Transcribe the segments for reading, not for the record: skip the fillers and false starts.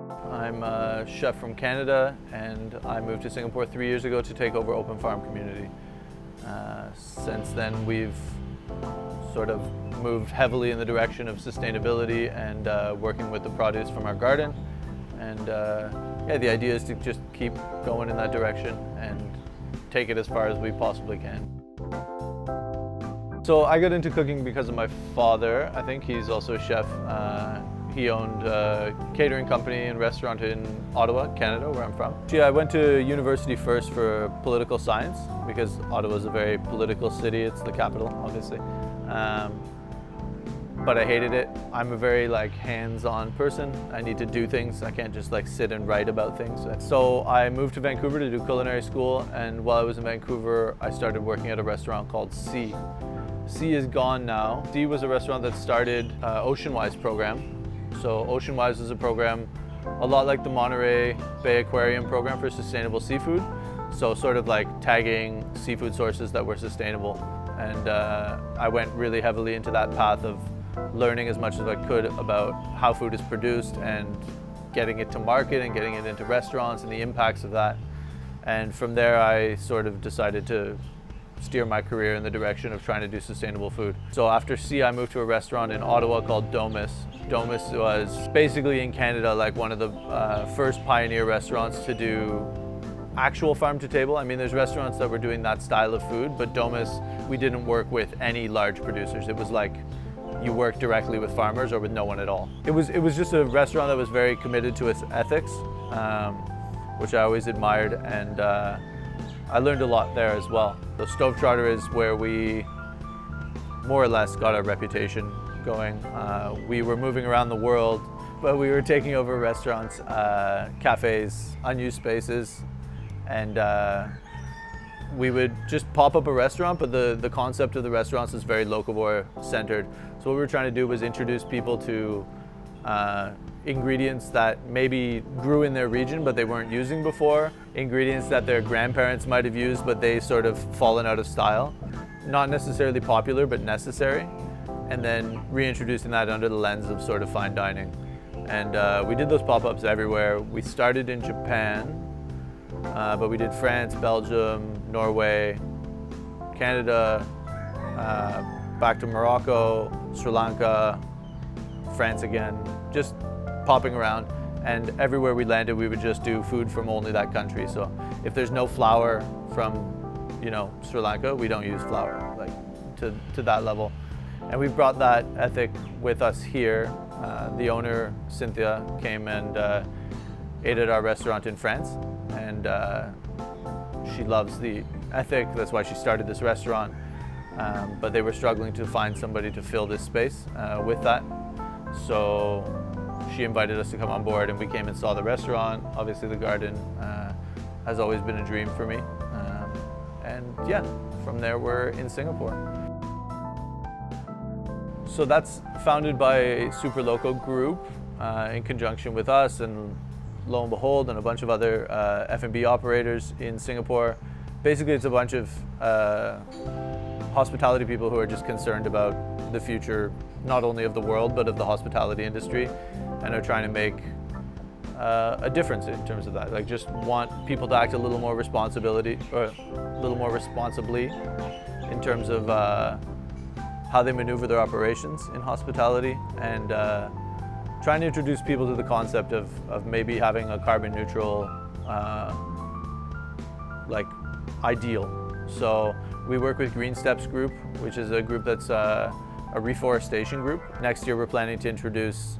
I'm a chef from Canada, and I moved to Singapore 3 years ago to take over Open Farm Community. Since then, we've sort of moved heavily in the direction of sustainability and working with the produce from our garden. And yeah, the idea is to just keep going in that direction and take it as far as we possibly can. So I got into cooking because of my father. I think he's also a chef. He owned a catering company and restaurant in Ottawa, Canada, where I'm from. Yeah, I went to university first for political science because Ottawa is a very political city. It's the capital, obviously. But I hated it. I'm a very hands-on person. I need to do things. I can't just sit and write about things. So I moved to Vancouver to do culinary school, and while I was in Vancouver, I started working at a restaurant called C. C is gone now. C was a restaurant that started Oceanwise program. So Oceanwise is a program a lot like the Monterey Bay Aquarium program for sustainable seafood. So sort of tagging seafood sources that were sustainable. And I went really heavily into that path of learning as much as I could about how food is produced and getting it to market and getting it into restaurants and the impacts of that. And from there, I sort of decided to steer my career in the direction of trying to do sustainable food. So after C, I moved to a restaurant in Ottawa called Domus. Domus was basically in Canada one of the first pioneer restaurants to do actual farm to table. I mean, there's restaurants that were doing that style of food, but Domus, we didn't work with any large producers. It was you work directly with farmers or with no one at all. It was just a restaurant that was very committed to its ethics, which I always admired, and I learned a lot there as well. The Stovetrotter is where we more or less got our reputation going. We were moving around the world, but we were taking over restaurants, cafes, unused spaces, and we would just pop up a restaurant, but the concept of the restaurants is very locavore centered. So what we were trying to do was introduce people to ingredients that maybe grew in their region but they weren't using before, ingredients that their grandparents might have used but they sort of fallen out of style. Not necessarily popular but necessary, and then reintroducing that under the lens of sort of fine dining. And we did those pop-ups everywhere. We started in Japan, but we did France, Belgium, Norway, Canada, back to Morocco, Sri Lanka, France again, just popping around. And everywhere we landed, we would just do food from only that country. So if there's no flour from, Sri Lanka, we don't use flour, to that level. And we brought that ethic with us here. The owner, Cynthia, came and ate at our restaurant in France. And she loves the ethic. That's why she started this restaurant. But they were struggling to find somebody to fill this space with that. So she invited us to come on board, and we came and saw the restaurant. Obviously the garden has always been a dream for me. And yeah, from there we're in Singapore. So that's founded by a super local group in conjunction with us and Lo and Behold and a bunch of other F&B operators in Singapore. Basically it's a bunch of hospitality people who are just concerned about the future, not only of the world, but of the hospitality industry, and are trying to make a difference in terms of that. Just want people to act a little more responsibly in terms of how they maneuver their operations in hospitality, and trying to introduce people to the concept of maybe having a carbon neutral ideal. So we work with Green Steps Group, which is a group that's a reforestation group. Next year we're planning to introduce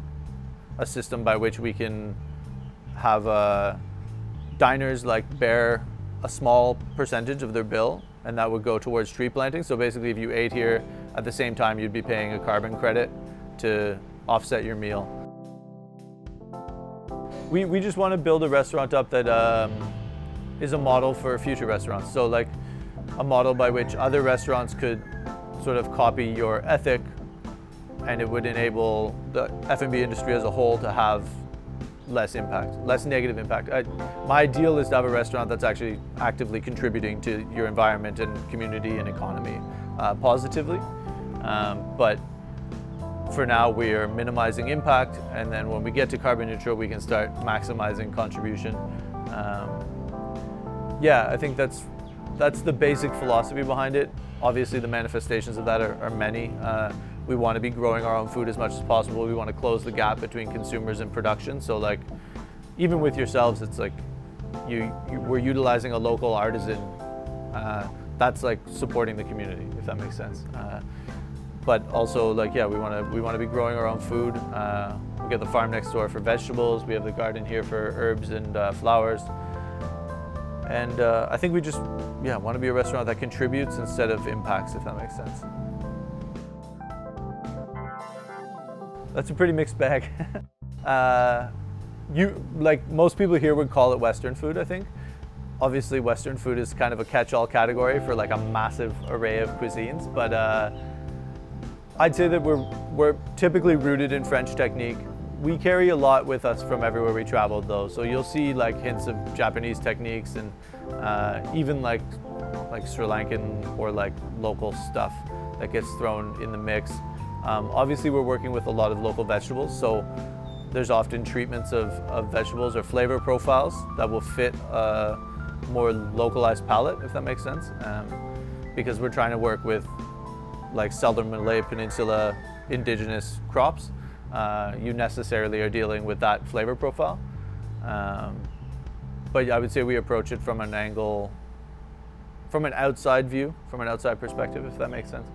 a system by which we can have diners bear a small percentage of their bill, and that would go towards tree planting. So basically if you ate here at the same time, you'd be paying a carbon credit to offset your meal. We just want to build a restaurant up that is a model for future restaurants. So a model by which other restaurants could sort of copy your ethic, and it would enable the F&B industry as a whole to have less impact, less negative impact. My ideal is to have a restaurant that's actually actively contributing to your environment and community and economy positively. But for now we are minimizing impact, and then when we get to carbon neutral, we can start maximizing contribution. Yeah, I think that's the basic philosophy behind it. Obviously, the manifestations of that are many. We want to be growing our own food as much as possible. We want to close the gap between consumers and production. So, like, even with yourselves, it's like we're utilizing a local artisan. That's like supporting the community, if that makes sense. But also, like, yeah, we want to be growing our own food. We get the farm next door for vegetables. We have the garden here for herbs and flowers. And I think we just, want to be a restaurant that contributes instead of impacts, if that makes sense. That's a pretty mixed bag. Like most people here would call it Western food, I think. Obviously, Western food is kind of a catch-all category for like a massive array of cuisines, but I'd say that we're typically rooted in French technique. We carry a lot with us from everywhere we traveled though, so you'll see like hints of Japanese techniques and even like Sri Lankan or like local stuff that gets thrown in the mix. Obviously we're working with a lot of local vegetables, so there's often treatments of vegetables or flavor profiles that will fit a more localized palate, if that makes sense, because we're trying to work with like Southern Malay Peninsula indigenous crops. You necessarily are dealing with that flavor profile. But I would say we approach it from an angle, from an outside view, from an outside perspective, if that makes sense.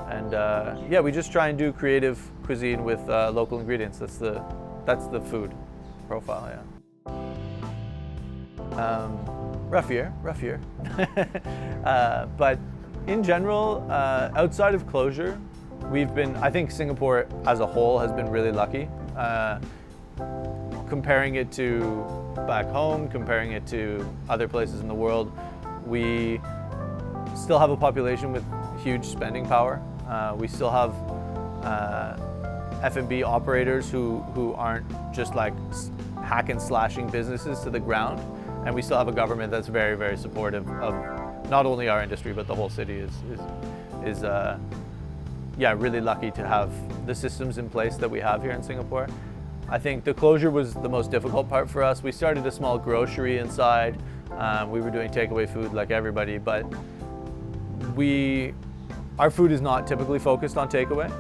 And we just try and do creative cuisine with local ingredients. That's the food profile, yeah. Rough year. But in general, outside of closure, I think Singapore as a whole has been really lucky. Comparing it to back home, comparing it to other places in the world, we still have a population with huge spending power. We still have F&B operators who aren't just like hack and slashing businesses to the ground. And we still have a government that's very, very supportive of not only our industry, but the whole city is really lucky to have the systems in place that we have here in Singapore. I think the closure was the most difficult part for us. We started a small grocery inside. We were doing takeaway food like everybody, but our food is not typically focused on takeaway.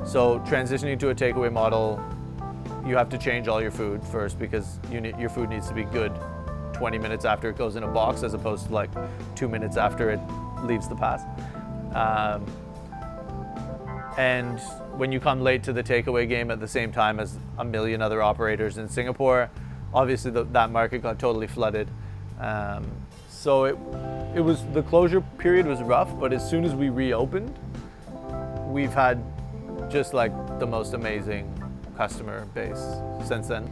So transitioning to a takeaway model, you have to change all your food first because your food needs to be good 20 minutes after it goes in a box as opposed to like 2 minutes after it leaves the pass. And when you come late to the takeaway game at the same time as a million other operators in Singapore, obviously that market got totally flooded. So the closure period was rough, but as soon as we reopened, we've had just like the most amazing customer base since then.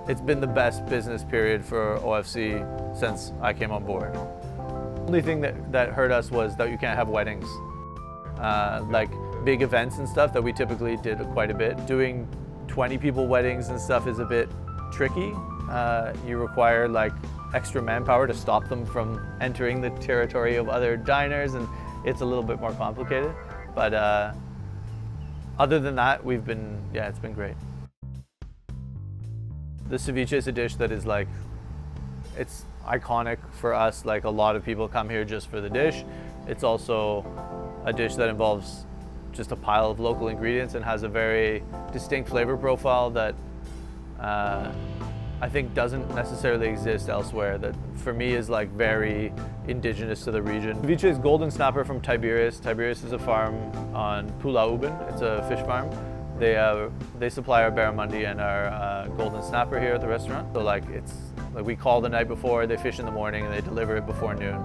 It's been the best business period for OFC since I came on board. The only thing that hurt us was that you can't have weddings. Like big events and stuff that we typically did quite a bit. Doing 20 people weddings and stuff is a bit tricky. You require like extra manpower to stop them from entering the territory of other diners, and it's a little bit more complicated. But other than that, it's been great. The ceviche is a dish that is like, it's iconic for us. Like a lot of people come here just for the dish. It's also a dish that involves just a pile of local ingredients and has a very distinct flavor profile that I think doesn't necessarily exist elsewhere. That for me is like very indigenous to the region. Ceviche is golden snapper from Tiberias. Tiberias is a farm on Pulau Ubin. It's a fish farm. They supply our barramundi and our golden snapper here at the restaurant. So like we call the night before, they fish in the morning, and they deliver it before noon.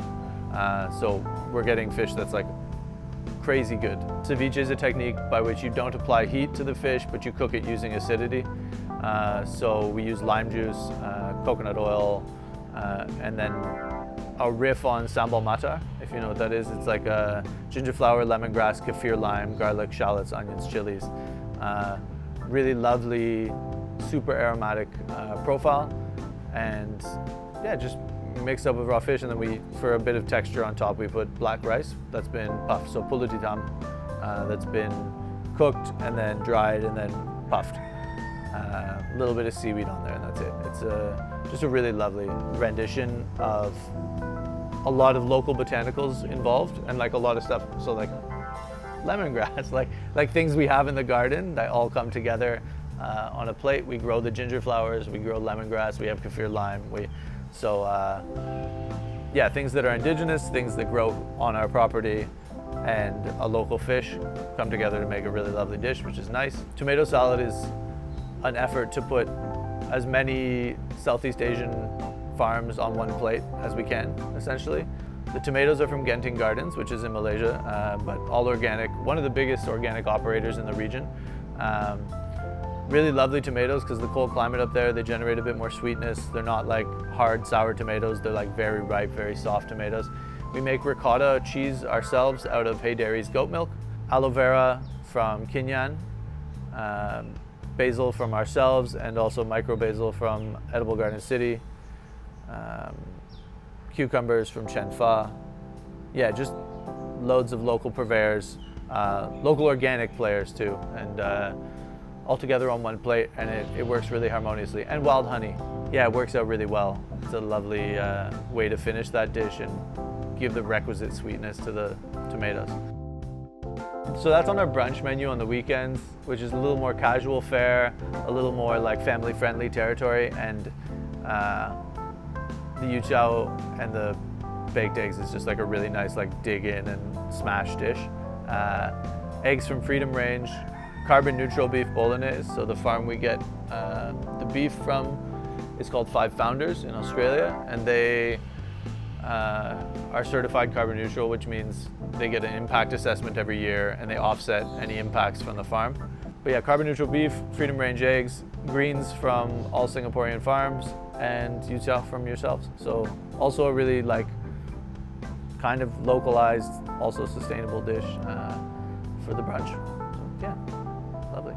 So we're getting fish that's like crazy good. Ceviche is a technique by which you don't apply heat to the fish, but you cook it using acidity. So we use lime juice, coconut oil, and then a riff on sambal mata, if you know what that is. It's like a ginger flower, lemongrass, kaffir lime, garlic, shallots, onions, chilies. Really lovely, super aromatic profile, and just mixed up with raw fish. And then for a bit of texture on top, we put black rice that's been puffed, so pulut hitam, that's been cooked and then dried and then puffed. A little bit of seaweed on there and that's it. It's just a really lovely rendition of a lot of local botanicals involved and like a lot of stuff. So like lemongrass, like things we have in the garden that all come together on a plate. We grow the ginger flowers, we grow lemongrass, we have kaffir lime. Yeah, things that are indigenous, things that grow on our property, and a local fish come together to make a really lovely dish, which is nice. Tomato salad is an effort to put as many Southeast Asian farms on one plate as we can, essentially. The tomatoes are from Genting Gardens, which is in Malaysia, but all organic, one of the biggest organic operators in the region. Really lovely tomatoes because the cold climate up there, they generate a bit more sweetness. They're not like hard, sour tomatoes. They're like very ripe, very soft tomatoes. We make ricotta cheese ourselves out of Hey Dairy's goat milk. Aloe vera from Kinyan. Basil from ourselves, and also micro basil from Edible Garden City. Cucumbers from Chen Fa. Yeah, just loads of local purveyors, local organic players too, and all together on one plate, and it works really harmoniously. And wild honey, yeah, it works out really well. It's a lovely way to finish that dish and give the requisite sweetness to the tomatoes. So that's on our brunch menu on the weekends, which is a little more casual fare, a little more like family-friendly territory, and the yu chow and the baked eggs is just like a really nice like dig in and smash dish. Eggs from Freedom Range, carbon neutral beef bolognese. So the farm we get the beef from is called Five Founders in Australia, and they are certified carbon neutral, which means they get an impact assessment every year and they offset any impacts from the farm. But yeah, carbon neutral beef, Freedom Range eggs, greens from all Singaporean farms, and yu chow from yourselves. So also a really like kind of localized, also sustainable dish for the brunch. So yeah, lovely.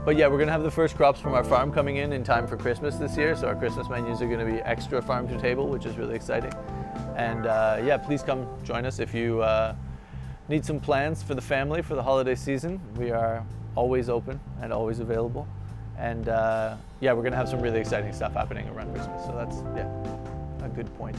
But yeah, we're gonna have the first crops from our farm coming in time for Christmas this year. So our Christmas menus are gonna be extra farm to table, which is really exciting. And yeah, please come join us if you need some plans for the family for the holiday season. We are always open and always available. And yeah, we're gonna have some really exciting stuff happening around Christmas. So that's, yeah, a good point.